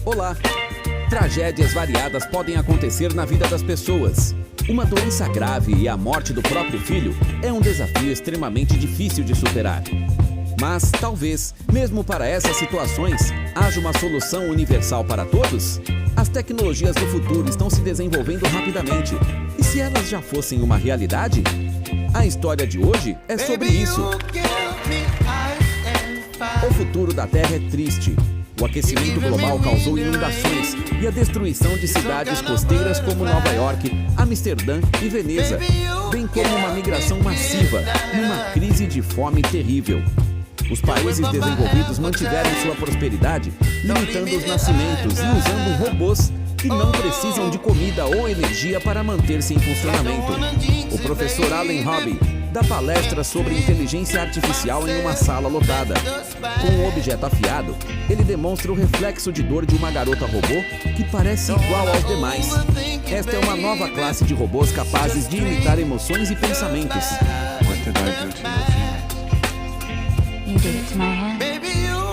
Olá! Tragédias variadas podem acontecer na vida das pessoas. Uma doença grave e a morte do próprio filho é um desafio extremamente difícil de superar. Mas, talvez, mesmo para essas situações, haja uma solução universal para todos? As tecnologias do futuro estão se desenvolvendo rapidamente. E se elas já fossem uma realidade? A história de hoje é sobre isso. O futuro da Terra é triste. O aquecimento global causou inundações e a destruição de cidades costeiras como Nova York, Amsterdã e Veneza, bem como uma migração massiva e uma crise de fome terrível. Os países desenvolvidos mantiveram sua prosperidade, limitando os nascimentos e usando robôs que não precisam de comida ou energia para manter-se em funcionamento. O professor Allen Hobby dá palestra sobre inteligência artificial em uma sala lotada. Com um objeto afiado, ele demonstra o reflexo de dor de uma garota robô que parece igual aos demais. Esta é uma nova classe de robôs capazes de imitar emoções e pensamentos.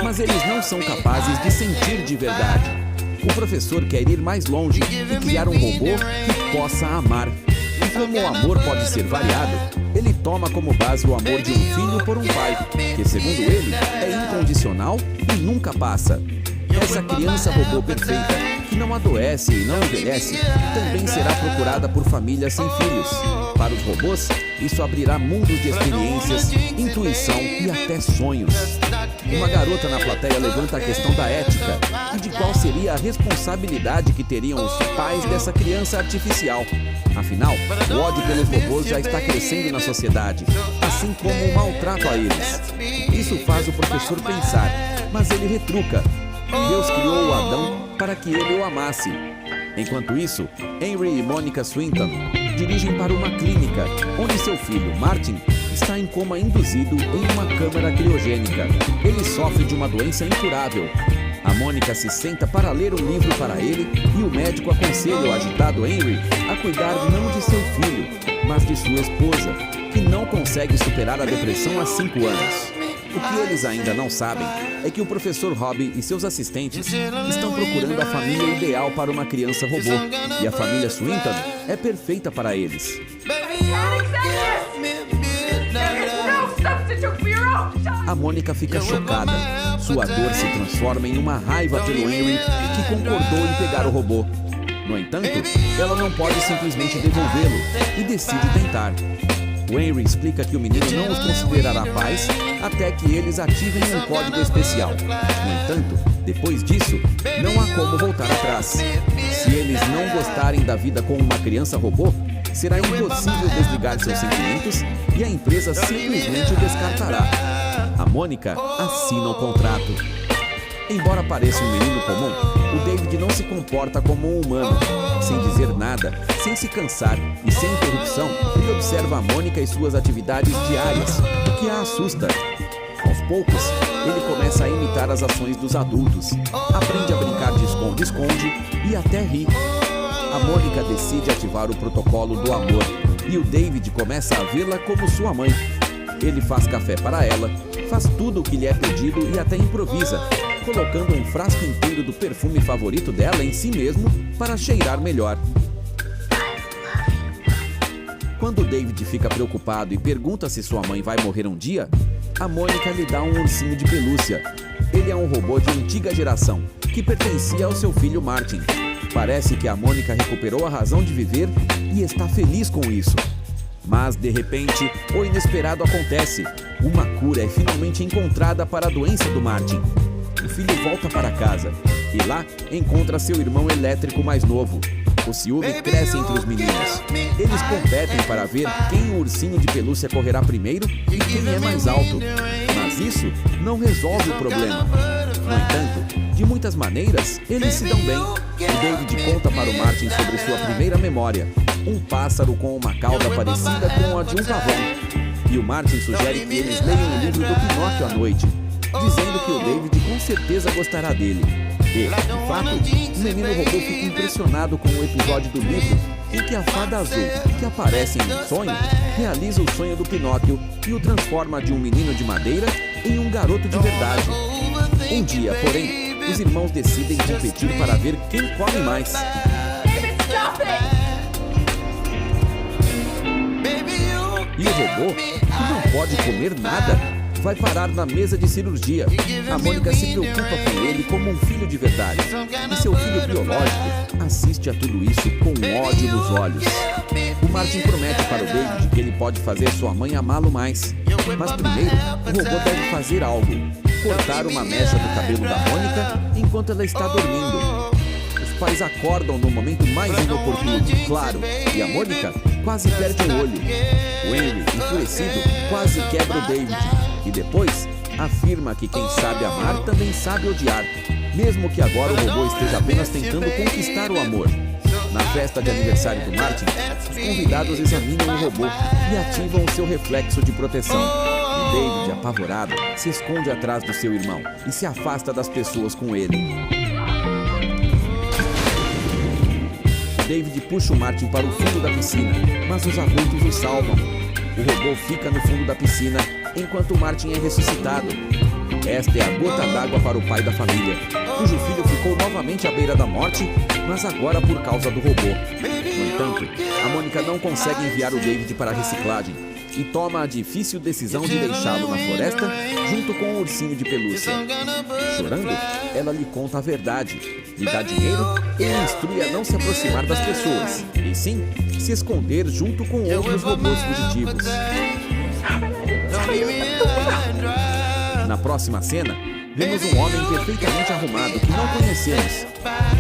Mas eles não são capazes de sentir de verdade. O professor quer ir mais longe e criar um robô que possa amar. E como o amor pode ser variado, ele toma como base o amor de um filho por um pai, que, segundo ele, é incondicional e nunca passa. Essa criança robô perfeita, que não adoece e não envelhece, também será procurada por famílias sem filhos. Para os robôs, isso abrirá mundos de experiências, intuição e até sonhos. Uma garota na plateia levanta a questão da ética e de qual seria a responsabilidade que teriam os pais dessa criança artificial. Afinal, o ódio pelos robôs já está crescendo na sociedade, assim como o maltrato a eles. Isso faz o professor pensar, mas ele retruca. Deus criou o Adão para que ele o amasse. Enquanto isso, Henry e Monica Swinton dirigem para uma clínica, onde seu filho, Martin, está em coma induzido em uma câmara criogênica. Ele sofre de uma doença incurável. A Mônica se senta para ler um livro para ele e o médico aconselha o agitado Henry a cuidar não de seu filho, mas de sua esposa, que não consegue superar a depressão há 5 anos. O que eles ainda não sabem é que o professor Hobby e seus assistentes estão procurando a família ideal para uma criança robô, e a família Swinton é perfeita para eles. A Mônica fica chocada. Sua dor se transforma em uma raiva pelo Henry, que concordou em pegar o robô. No entanto, ela não pode simplesmente devolvê-lo e decide tentar. O Henry explica que o menino não os considerará pais até que eles ativem um código especial. No entanto, depois disso, não há como voltar atrás. Se eles não gostarem da vida com uma criança robô, será impossível desligar seus sentimentos e a empresa simplesmente o descartará. A Mônica assina o contrato. Embora pareça um menino comum, o David não se comporta como um humano. Sem dizer nada, sem se cansar e sem interrupção, ele observa a Mônica e suas atividades diárias, o que a assusta. Aos poucos, ele começa a imitar as ações dos adultos, aprende a brincar de esconde-esconde e até ri. A Mônica decide ativar o protocolo do amor e o David começa a vê-la como sua mãe. Ele faz café para ela, faz tudo o que lhe é pedido e até improvisa, colocando um frasco inteiro do perfume favorito dela em si mesmo para cheirar melhor. Quando David fica preocupado e pergunta se sua mãe vai morrer um dia, a Mônica lhe dá um ursinho de pelúcia. Ele é um robô de antiga geração, que pertencia ao seu filho Martin. Parece que a Mônica recuperou a razão de viver e está feliz com isso. Mas, de repente, o inesperado acontece. Uma cura é finalmente encontrada para a doença do Martin. O filho volta para casa e lá encontra seu irmão elétrico mais novo. O ciúme cresce entre os meninos. Eles competem para ver quem o ursinho de pelúcia correrá primeiro e quem é mais alto. Mas isso não resolve o problema. No entanto, de muitas maneiras, eles se dão bem. O David conta para o Martin sobre sua primeira memória. Um pássaro com uma cauda parecida com a de um pavão. E o Martin sugere que eles leiam o livro do Pinóquio à noite, dizendo que o David com certeza gostará dele. E, de fato, o menino robô fica impressionado com o episódio do livro em que a fada azul, que aparece em um sonho, realiza o sonho do Pinóquio e o transforma de um menino de madeira em um garoto de verdade. Um dia, porém, os irmãos decidem competir para ver quem come mais. E o robô, que não pode comer nada, vai parar na mesa de cirurgia. A Mônica se preocupa com ele como um filho de verdade. E seu filho biológico assiste a tudo isso com ódio nos olhos. O Martin promete para o David que ele pode fazer sua mãe amá-lo mais. Mas primeiro, o robô deve fazer algo. Cortar uma mecha do cabelo da Mônica enquanto ela está dormindo. Os pais acordam no momento mais inoportuno, claro, e a Mônica quase perde o olho. O Henry, enfurecido, quase quebra o David. E depois, afirma que quem sabe amar também sabe odiar, mesmo que agora o robô esteja apenas tentando conquistar o amor. Na festa de aniversário do Martin, os convidados examinam o robô e ativam o seu reflexo de proteção. E David, apavorado, se esconde atrás do seu irmão e se afasta das pessoas com ele. David puxa o Martin para o fundo da piscina, mas os adultos o salvam. O robô fica no fundo da piscina, enquanto o Martin é ressuscitado. Esta é a gota d'água para o pai da família, cujo filho ficou novamente à beira da morte, mas agora por causa do robô. No entanto, a Mônica não consegue enviar o David para a reciclagem e toma a difícil decisão de deixá-lo na floresta junto com o ursinho de pelúcia. Chorando, ela lhe conta a verdade, lhe dá dinheiro e lhe instrui a não se aproximar das pessoas, e sim se esconder junto com outros robôs fugitivos. Na próxima cena, vemos um homem perfeitamente arrumado que não conhecemos.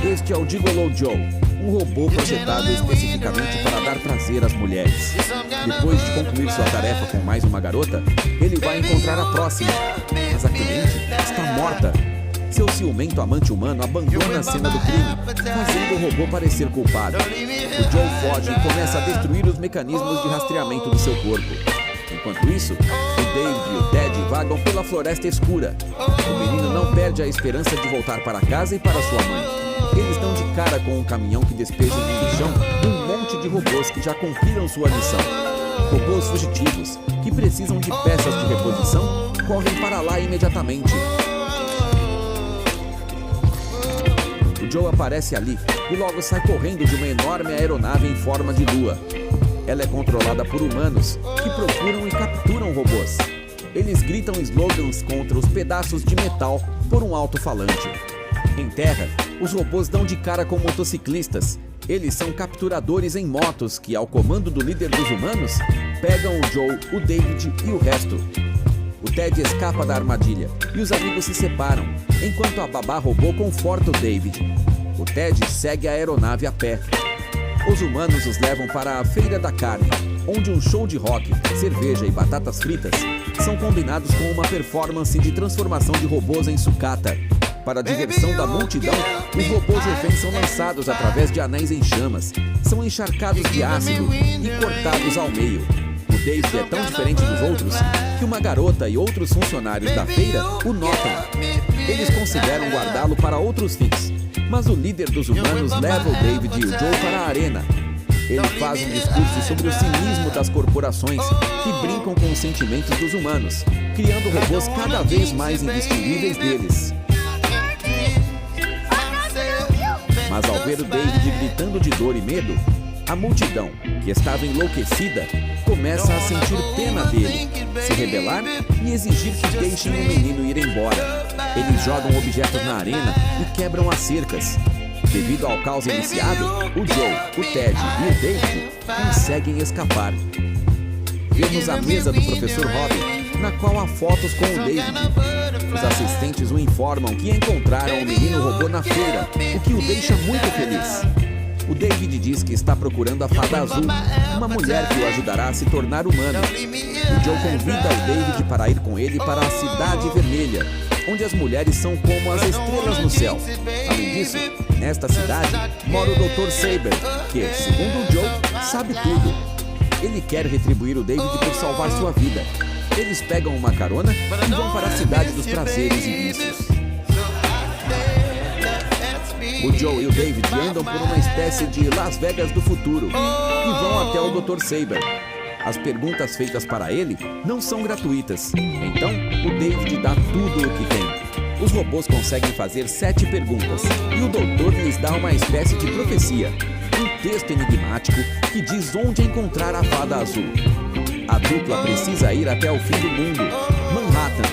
Este é o Gigolo Joe, um robô projetado especificamente para dar prazer às mulheres. Depois de concluir sua tarefa com mais uma garota, ele vai encontrar a próxima, mas a cliente está morta. Seu ciumento amante humano abandona a cena do crime, fazendo o robô parecer culpado. O Joe foge e começa a destruir os mecanismos de rastreamento do seu corpo. Enquanto isso, o David e o Ted vagam pela floresta escura. O menino não perde a esperança de voltar para casa e para sua mãe. Eles dão de cara com um caminhão que despeja no chão um monte de robôs que já cumpriram sua missão. Robôs fugitivos, que precisam de peças de reposição, correm para lá imediatamente. O Joe aparece ali e logo sai correndo de uma enorme aeronave em forma de lua. Ela é controlada por humanos que procuram e capturam robôs. Eles gritam slogans contra os pedaços de metal por um alto-falante. Em terra, os robôs dão de cara com motociclistas. Eles são capturadores em motos que, ao comando do líder dos humanos, pegam o Joe, o David e o resto. O Ted escapa da armadilha e os amigos se separam, enquanto a babá robô conforta o David. O Ted segue a aeronave a pé. Os humanos os levam para a Feira da Carne, onde um show de rock, cerveja e batatas fritas são combinados com uma performance de transformação de robôs em sucata. Para a diversão da multidão, os robôs reféns são lançados através de anéis em chamas, são encharcados de ácido e cortados ao meio. O David é tão diferente dos outros que uma garota e outros funcionários da feira o notam. Eles consideram guardá-lo para outros fins, mas o líder dos humanos leva o David e o Joe para a arena. Ele faz um discurso sobre o cinismo das corporações que brincam com os sentimentos dos humanos, criando robôs cada vez mais indistinguíveis deles. Mas ao ver o David gritando de dor e medo, a multidão, que estava enlouquecida, começa a sentir pena dele, se rebelar e exigir que deixem o menino ir embora. Eles jogam objetos na arena e quebram as cercas. Devido ao caos iniciado, o Joe, o Ted e o David conseguem escapar. Vemos a mesa do professor Robin, na qual há fotos com o David. Os assistentes o informam que encontraram o menino robô na feira, o que o deixa muito feliz. O David diz que está procurando a Fada Azul, uma mulher que o ajudará a se tornar humano. O Joe convida o David para ir com ele para a Cidade Vermelha, onde as mulheres são como as estrelas no céu. Além disso, nesta cidade mora o Dr. Saber, que, segundo o Joe, sabe tudo. Ele quer retribuir o David por salvar sua vida. Eles pegam uma carona e vão para a cidade dos prazeres e vícios. O Joe e o David andam por uma espécie de Las Vegas do futuro e vão até o Dr. Saber. As perguntas feitas para ele não são gratuitas, então o David dá tudo o que tem. Os robôs conseguem fazer 7 perguntas e o doutor lhes dá uma espécie de profecia, um texto enigmático que diz onde encontrar a fada azul. A dupla precisa ir até o fim do mundo, Manhattan.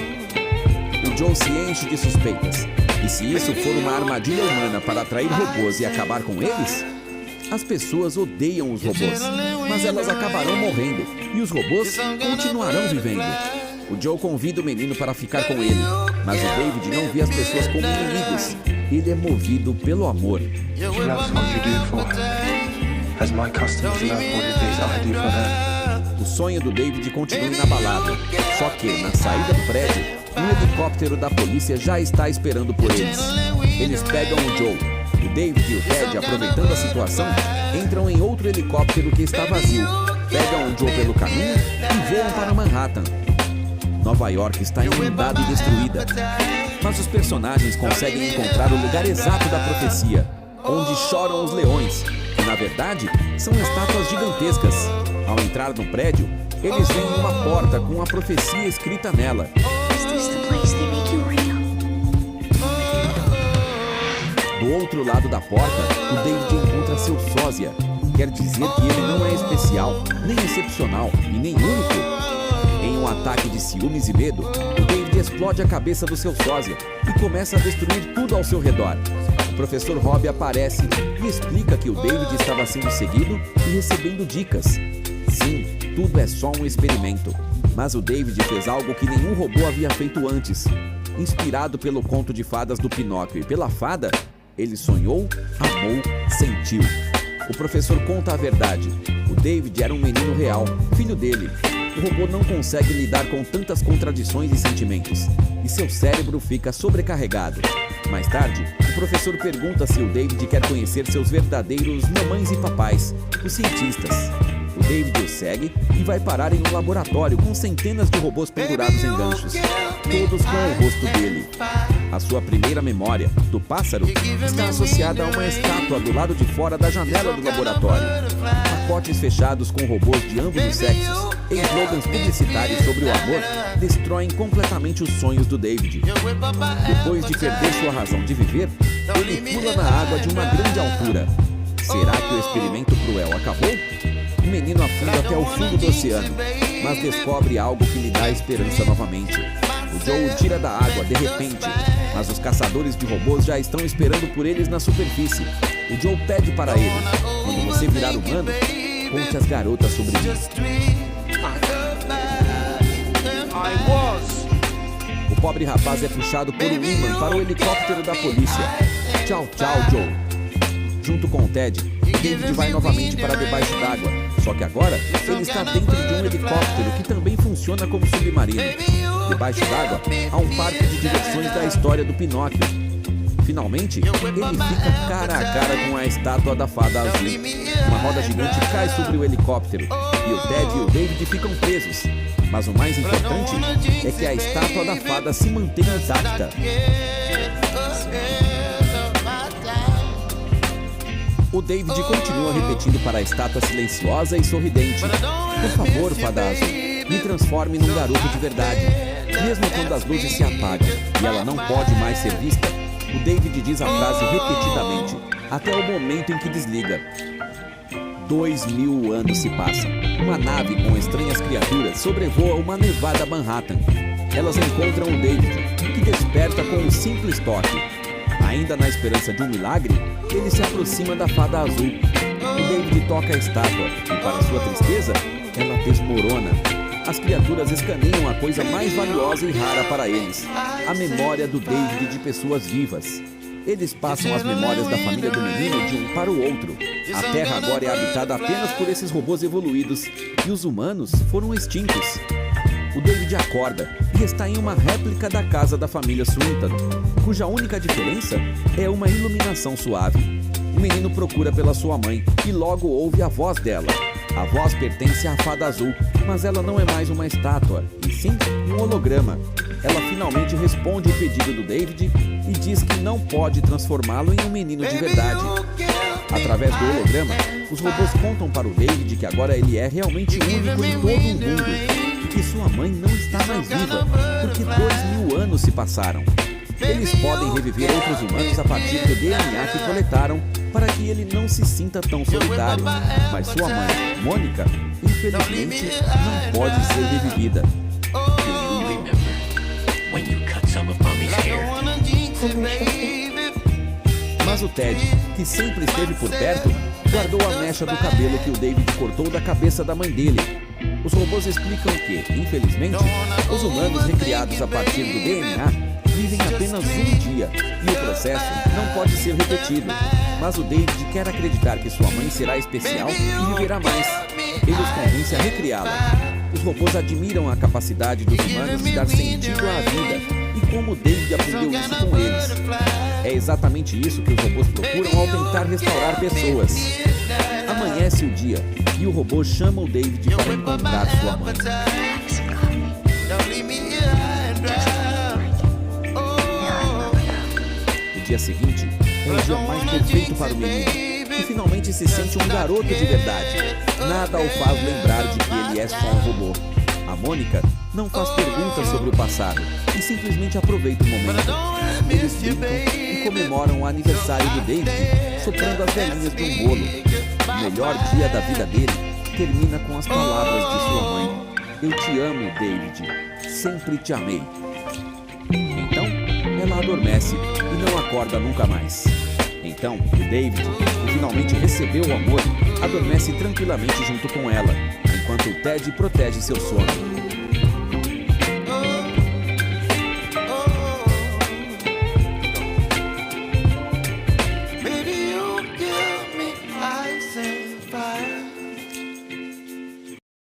O Joe se enche de suspeitas. E se isso for uma armadilha humana para atrair robôs e acabar com eles? As pessoas odeiam os robôs, mas elas acabarão morrendo e os robôs continuarão vivendo. O Joe convida o menino para ficar com ele, mas o David não vê as pessoas como inimigos. Ele é movido pelo amor. O sonho do David continua inabalável, só que, na saída do prédio, um helicóptero da polícia já está esperando por eles. Eles pegam o Joe. O David e o Ted, aproveitando a situação, entram em outro helicóptero que está vazio, pegam o Joe pelo caminho e voam para Manhattan. Nova York está inundada e destruída, mas os personagens conseguem encontrar o lugar exato da profecia, onde choram os leões, que na verdade são estátuas gigantescas. Ao entrar no prédio, eles veem uma porta com a profecia escrita nela. Do outro lado da porta, o David encontra seu sósia. Quer dizer que ele não é especial, nem excepcional e nem único. Em um ataque de ciúmes e medo, o David explode a cabeça do seu sósia e começa a destruir tudo ao seu redor. O professor Rob aparece e explica que o David estava sendo seguido e recebendo dicas. Sim, tudo é só um experimento. Mas o David fez algo que nenhum robô havia feito antes. Inspirado pelo conto de fadas do Pinóquio e pela fada, ele sonhou, amou, sentiu. O professor conta a verdade. O David era um menino real, filho dele. O robô não consegue lidar com tantas contradições e sentimentos, e seu cérebro fica sobrecarregado. Mais tarde, o professor pergunta se o David quer conhecer seus verdadeiros mamães e papais, os cientistas. O David o segue e vai parar em um laboratório com centenas de robôs pendurados em ganchos, todos com o rosto dele. A sua primeira memória, do pássaro, está associada a uma estátua do lado de fora da janela do laboratório. Pacotes fechados com robôs de ambos os sexos e slogans publicitários sobre o amor destroem completamente os sonhos do David. Depois de perder sua razão de viver, ele pula na água de uma grande altura. Será que o experimento cruel acabou? O menino afunda até o fundo do oceano, mas descobre algo que lhe dá esperança novamente. O Joe o tira da água de repente, mas os caçadores de robôs já estão esperando por eles na superfície. O Joe pede para ele: quando você virar humano, conte às garotas sobre mim. O pobre rapaz é puxado por um imã para o helicóptero da polícia. Tchau, tchau, Joe. Junto com o Ted, David vai novamente para debaixo d'água, só que agora ele está dentro de um helicóptero que também funciona como submarino. Debaixo d'água há um parque de diversões da história do Pinóquio. Finalmente, ele fica cara a cara com a estátua da fada azul. Uma roda gigante cai sobre o helicóptero e o Ted e o David ficam presos. Mas o mais importante é que a estátua da fada se mantém intacta. O David continua repetindo para a estátua silenciosa e sorridente: por favor, fada azul, me transforme num garoto de verdade. Mesmo quando as luzes se apagam e ela não pode mais ser vista, o David diz a frase repetidamente, até o momento em que desliga. 2000 anos se passam. Uma nave com estranhas criaturas sobrevoa uma nevada Manhattan. Elas encontram o David, que desperta com um simples toque. Ainda na esperança de um milagre, ele se aproxima da fada azul. O David toca a estátua e, para sua tristeza, ela desmorona. As criaturas escaneiam a coisa mais valiosa e rara para eles: a memória do David de pessoas vivas. Eles passam as memórias da família do menino de um para o outro. A Terra agora é habitada apenas por esses robôs evoluídos e os humanos foram extintos. O David acorda e está em uma réplica da casa da família Swinton, cuja única diferença é uma iluminação suave. O menino procura pela sua mãe e logo ouve a voz dela. A voz pertence à fada azul, mas ela não é mais uma estátua, e sim um holograma. Ela finalmente responde o pedido do David e diz que não pode transformá-lo em um menino de verdade. Através do holograma, os robôs contam para o David que agora ele é realmente único em todo o mundo e que sua mãe não está mais viva, porque 2000 anos se passaram. Eles podem reviver outros humanos a partir do DNA que coletaram para que ele não se sinta tão solitário. Mas sua mãe, Mônica, infelizmente, não pode ser revivida. Mas o Ted, que sempre esteve por perto, guardou a mecha do cabelo que o David cortou da cabeça da mãe dele. Os robôs explicam que, infelizmente, os humanos recriados a partir do DNA vivem apenas um dia e o processo não pode ser repetido. Mas o David quer acreditar que sua mãe será especial e viverá mais. Ele os convence a recriá-la. Os robôs admiram a capacidade dos humanos de dar sentido à vida e como o David aprendeu isso com eles. É exatamente isso que os robôs procuram ao tentar restaurar pessoas. Amanhece o dia e o robô chama o David para encontrar sua mãe. No dia seguinte é o dia mais perfeito para o menino, que finalmente se sente um garoto de verdade. Nada o faz lembrar de que ele é só um robô. A Mônica não faz perguntas sobre o passado e simplesmente aproveita o momento. Eles brincam e comemoram o aniversário do David, soprando as velhinhas de um bolo. O melhor dia da vida dele termina com as palavras de sua mãe: "Eu te amo, David. Sempre te amei." Então, ela adormece e não acorda nunca mais. Então, o David, que finalmente recebeu o amor, adormece tranquilamente junto com ela, enquanto o Ted protege seu sono.